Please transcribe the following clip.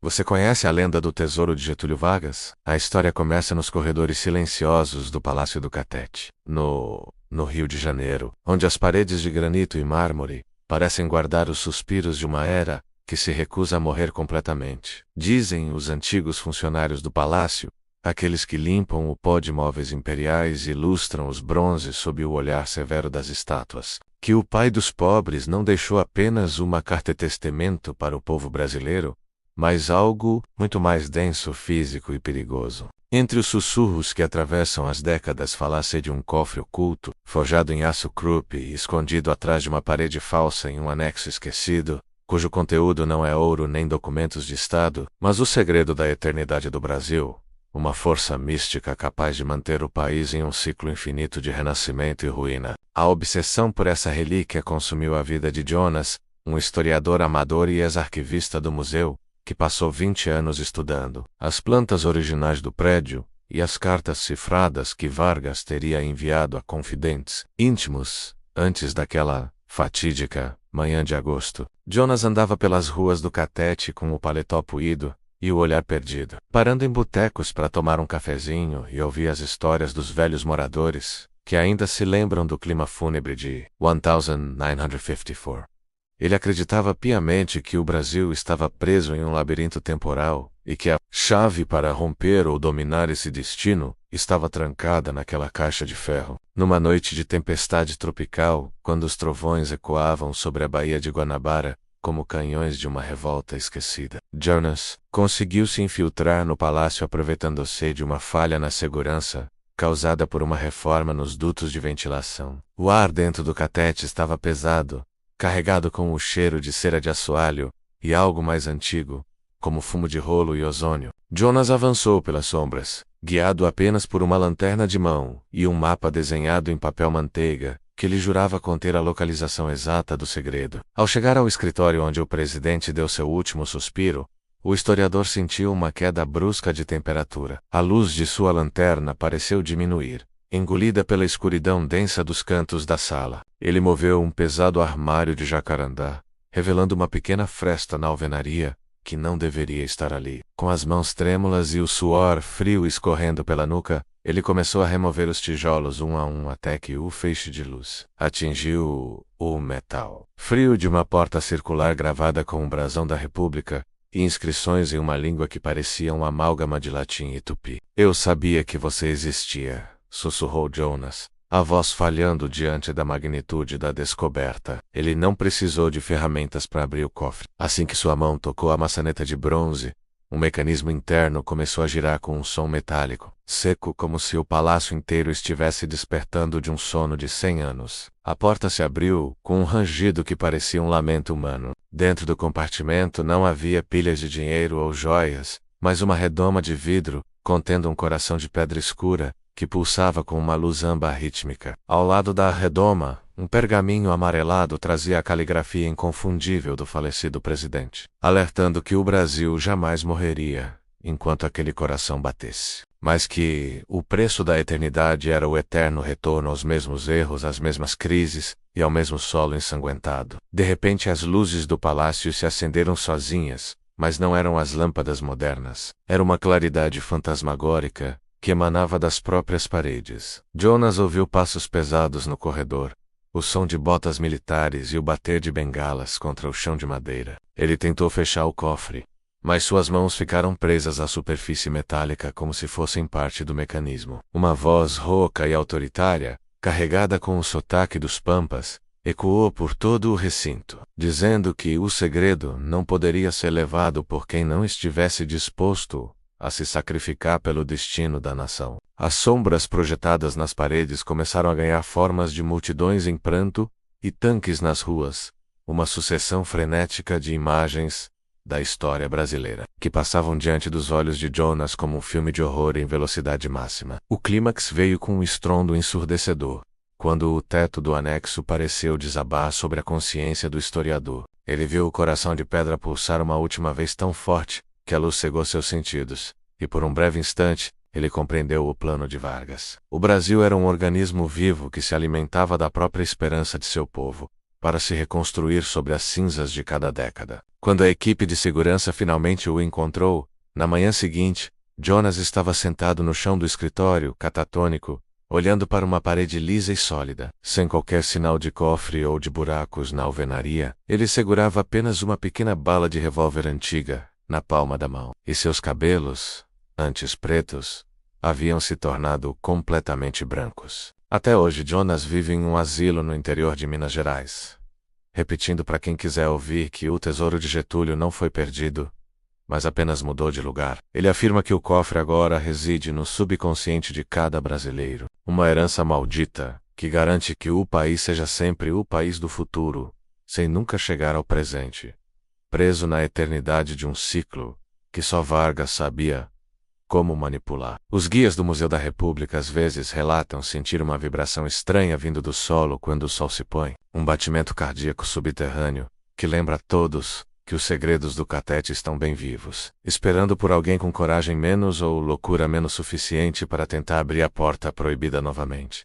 Você conhece a lenda do tesouro de Getúlio Vargas? A história começa nos corredores silenciosos do Palácio do Catete, no Rio de Janeiro, onde as paredes de granito e mármore parecem guardar os suspiros de uma era que se recusa a morrer completamente. Dizem os antigos funcionários do palácio, aqueles que limpam o pó de móveis imperiais e lustram os bronzes sob o olhar severo das estátuas, que o pai dos pobres não deixou apenas uma carta-testamento para o povo brasileiro, mas algo muito mais denso, físico e perigoso. Entre os sussurros que atravessam as décadas fala-se de um cofre oculto, forjado em aço Krupp e escondido atrás de uma parede falsa em um anexo esquecido, cujo conteúdo não é ouro nem documentos de Estado, mas o segredo da eternidade do Brasil, uma força mística capaz de manter o país em um ciclo infinito de renascimento e ruína. A obsessão por essa relíquia consumiu a vida de Jonas, um historiador amador e ex-arquivista do museu, que passou 20 anos estudando as plantas originais do prédio e as cartas cifradas que Vargas teria enviado a confidentes íntimos antes daquela fatídica manhã de agosto. Jonas andava pelas ruas do Catete com o paletó puído e o olhar perdido, parando em botecos para tomar um cafezinho e ouvir as histórias dos velhos moradores, que ainda se lembram do clima fúnebre de 1954. Ele acreditava piamente que o Brasil estava preso em um labirinto temporal e que a chave para romper ou dominar esse destino estava trancada naquela caixa de ferro. Numa noite de tempestade tropical, quando os trovões ecoavam sobre a Baía de Guanabara, como canhões de uma revolta esquecida, Jonas conseguiu se infiltrar no palácio aproveitando-se de uma falha na segurança causada por uma reforma nos dutos de ventilação. O ar dentro do Catete estava pesado, carregado com o cheiro de cera de assoalho e algo mais antigo, como fumo de rolo e ozônio. Jonas avançou pelas sombras, guiado apenas por uma lanterna de mão e um mapa desenhado em papel manteiga, que lhe jurava conter a localização exata do segredo. Ao chegar ao escritório onde o presidente deu seu último suspiro, o historiador sentiu uma queda brusca de temperatura. A luz de sua lanterna pareceu diminuir, engolida pela escuridão densa dos cantos da sala. Ele moveu um pesado armário de jacarandá, revelando uma pequena fresta na alvenaria que não deveria estar ali. Com as mãos trêmulas e o suor frio escorrendo pela nuca, ele começou a remover os tijolos um a um até que o feixe de luz atingiu o metal frio de uma porta circular gravada com o brasão da República e inscrições em uma língua que parecia uma amálgama de latim e tupi. "Eu sabia que você existia", sussurrou Jonas, a voz falhando diante da magnitude da descoberta. Ele não precisou de ferramentas para abrir o cofre. Assim que sua mão tocou a maçaneta de bronze, um mecanismo interno começou a girar com um som metálico, seco como se o palácio inteiro estivesse despertando de um sono de 100 anos. A porta se abriu com um rangido que parecia um lamento humano. Dentro do compartimento não havia pilhas de dinheiro ou joias, mas uma redoma de vidro, contendo um coração de pedra escura, que pulsava com uma luz âmbar rítmica. Ao lado da redoma, um pergaminho amarelado trazia a caligrafia inconfundível do falecido presidente, alertando que o Brasil jamais morreria enquanto aquele coração batesse, mas que o preço da eternidade era o eterno retorno aos mesmos erros, às mesmas crises e ao mesmo solo ensanguentado. De repente as luzes do palácio se acenderam sozinhas, mas não eram as lâmpadas modernas. Era uma claridade fantasmagórica que emanava das próprias paredes. Jonas ouviu passos pesados no corredor, o som de botas militares e o bater de bengalas contra o chão de madeira. Ele tentou fechar o cofre, mas suas mãos ficaram presas à superfície metálica como se fossem parte do mecanismo. Uma voz rouca e autoritária, carregada com o sotaque dos Pampas, ecoou por todo o recinto, dizendo que o segredo não poderia ser levado por quem não estivesse disposto a se sacrificar pelo destino da nação. As sombras projetadas nas paredes começaram a ganhar formas de multidões em pranto e tanques nas ruas, uma sucessão frenética de imagens da história brasileira, que passavam diante dos olhos de Jonas como um filme de horror em velocidade máxima. O clímax veio com um estrondo ensurdecedor, quando o teto do anexo pareceu desabar sobre a consciência do historiador. Ele viu o coração de pedra pulsar uma última vez tão forte que a luz cegou seus sentidos, e por um breve instante, ele compreendeu o plano de Vargas. O Brasil era um organismo vivo que se alimentava da própria esperança de seu povo, para se reconstruir sobre as cinzas de cada década. Quando a equipe de segurança finalmente o encontrou, na manhã seguinte, Jonas estava sentado no chão do escritório, catatônico, olhando para uma parede lisa e sólida. Sem qualquer sinal de cofre ou de buracos na alvenaria, ele segurava apenas uma pequena bala de revólver antiga, na palma da mão. E seus cabelos, antes pretos, haviam se tornado completamente brancos. Até hoje, Jonas vive em um asilo no interior de Minas Gerais, repetindo para quem quiser ouvir que o tesouro de Getúlio não foi perdido, mas apenas mudou de lugar. Ele afirma que o cofre agora reside no subconsciente de cada brasileiro. Uma herança maldita, que garante que o país seja sempre o país do futuro, sem nunca chegar ao presente. Preso na eternidade de um ciclo, que só Vargas sabia como manipular. Os guias do Museu da República às vezes relatam sentir uma vibração estranha vindo do solo quando o sol se põe. Um batimento cardíaco subterrâneo, que lembra a todos que os segredos do Catete estão bem vivos, esperando por alguém com coragem menos ou loucura menos suficiente para tentar abrir a porta proibida novamente.